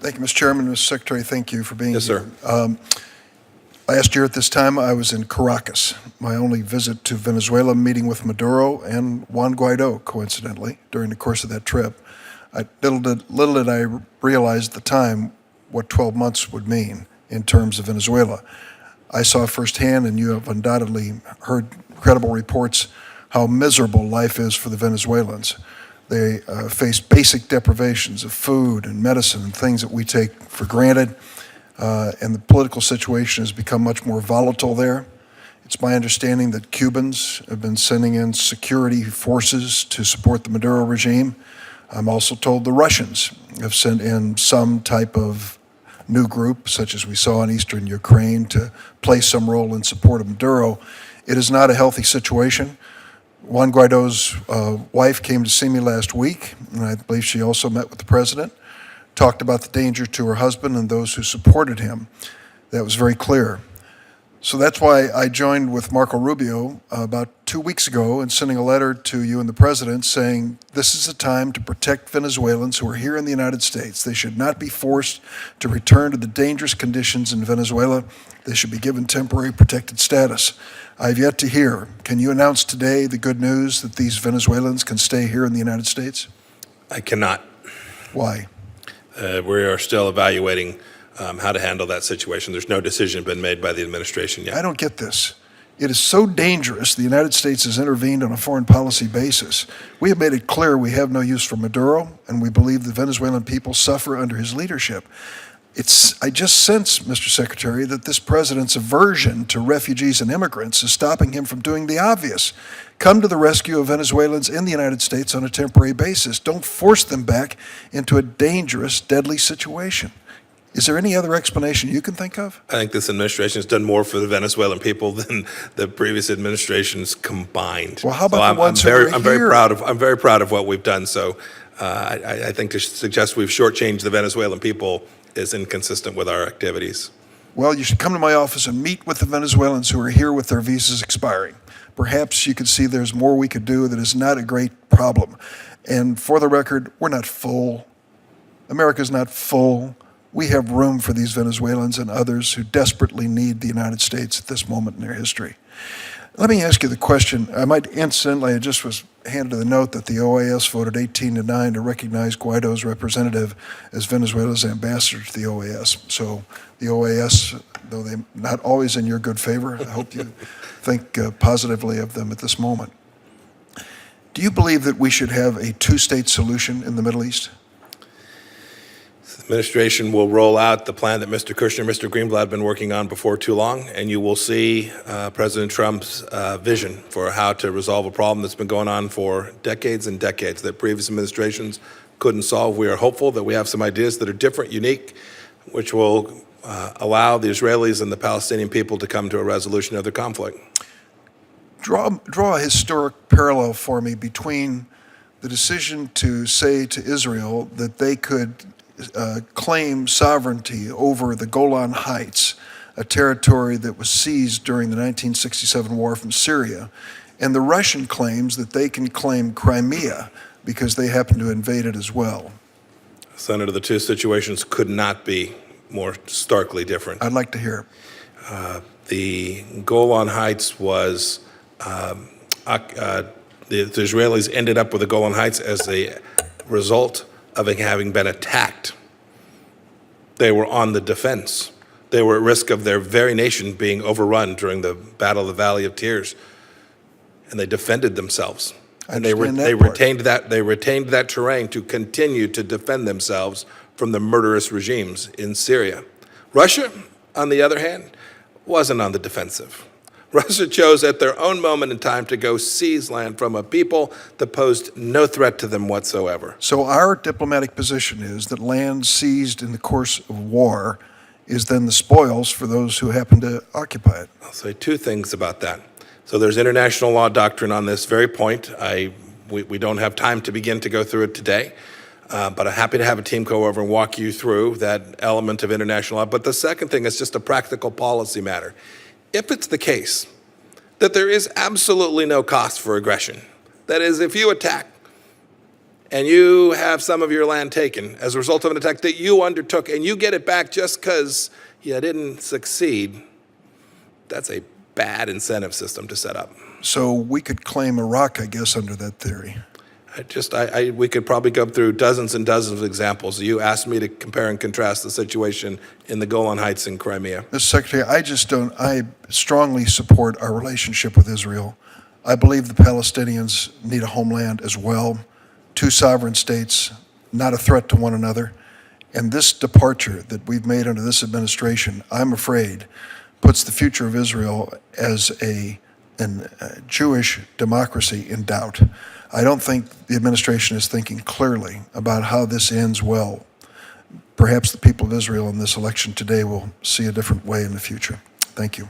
Thank you, Mr. Chairman. Mr. Secretary, thank you for being Yes, here. sir. Last year at this time, I was in Caracas, my only visit to Venezuela, meeting with Maduro and Juan Guaido, coincidentally, during the course of that trip. Little did I realize at the time what 12 months would mean in terms of Venezuela. I saw firsthand, and you have undoubtedly heard credible reports, how miserable life is for the Venezuelans. They face basic deprivations of food and medicine and things that we take for granted. And the political situation has become much more volatile there. It's my understanding that Cubans have been sending in security forces to support the Maduro regime. I'm also told the Russians have sent in some type of new group, such as we saw in eastern Ukraine, to play some role in support of Maduro. It is not a healthy situation. Juan Guaido's wife came to see me last week, and I believe she also met with the president, talked about the danger to her husband and those who supported him. That was very clear. So that's why I joined with Marco Rubio about 2 weeks ago in sending a letter to you and the president saying this is a time to protect Venezuelans who are here in the United States. They should not be forced to return to the dangerous conditions in Venezuela. They should be given temporary protected status. I've yet to hear. Can you announce today the good news that these Venezuelans can stay here in the United States? I cannot. Why? We are still evaluating how to handle that situation. There's no decision been made by the administration yet. I don't get this. It is so dangerous the United States has intervened on a foreign policy basis. We have made it clear we have no use for Maduro, and we believe the Venezuelan people suffer under his leadership. I just sense, Mr. Secretary, that this president's aversion to refugees and immigrants is stopping him from doing the obvious. Come to the rescue of Venezuelans in the United States on a temporary basis. Don't force them back into a dangerous, deadly situation. Is there any other explanation you can think of? I think this administration has done more for the Venezuelan people than the previous administrations combined. Well, how about the ones who are here? I'm very proud of what we've done. So I think to suggest we've shortchanged the Venezuelan people is inconsistent with our activities. Well, you should come to my office and meet with the Venezuelans who are here with their visas expiring. Perhaps you could see there's more we could do that is not a great problem. And for the record, we're not full. America's not full. We have room for these Venezuelans and others who desperately need the United States at this moment in their history. Let me ask you the question. I just was handed the note that the OAS voted 18-9 to recognize Guaido's representative as Venezuela's ambassador to the OAS. So the OAS, though they're not always in your good favor, I hope you think positively of them at this moment. Do you believe that we should have a two-state solution in the Middle East? The administration will roll out the plan that Mr. Kushner and Mr. Greenblatt have been working on before too long, and you will see President Trump's vision for how to resolve a problem that's been going on for decades and decades that previous administrations couldn't solve. We are hopeful that we have some ideas that are different, unique, which will allow the Israelis and the Palestinian people to come to a resolution of the conflict. Draw a historic parallel for me between the decision to say to Israel that they could claim sovereignty over the Golan Heights, a territory that was seized during the 1967 war from Syria, and the Russian claims that they can claim Crimea because they happen to invade it as well. Senator, the two situations could not be more starkly different. I'd like to hear. The Golan Heights was, the Israelis ended up with the Golan Heights as a result of having been attacked. They were on the defense. They were at risk of their very nation being overrun during the Battle of the Valley of Tears, and they defended themselves. And they retained that terrain to continue to defend themselves from the murderous regimes in Syria. Russia, on the other hand, wasn't on the defensive. Russia chose at their own moment in time to go seize land from a people that posed no threat to them whatsoever. So our diplomatic position is that land seized in the course of war is then the spoils for those who happen to occupy it. I'll say two things about that. So there's international law doctrine on this very point. We don't have time to begin to go through it today, but I'm happy to have a team go over and walk you through that element of international law. But the second thing is just a practical policy matter. If it's the case that there is absolutely no cost for aggression, that is, if you attack and you have some of your land taken as a result of an attack that you undertook, and you get it back just because you didn't succeed, that's a bad incentive system to set up. So we could claim Iraq, I guess, under that theory. We could probably go through dozens and dozens of examples. You asked me to compare and contrast the situation in the Golan Heights and Crimea. Mr. Secretary, I strongly support our relationship with Israel. I believe the Palestinians need a homeland as well. Two sovereign states, not a threat to one another. And this departure that we've made under this administration, I'm afraid, puts the future of Israel as a Jewish democracy in doubt. I don't think the administration is thinking clearly about how this ends well. Perhaps the people of Israel in this election today will see a different way in the future. Thank you.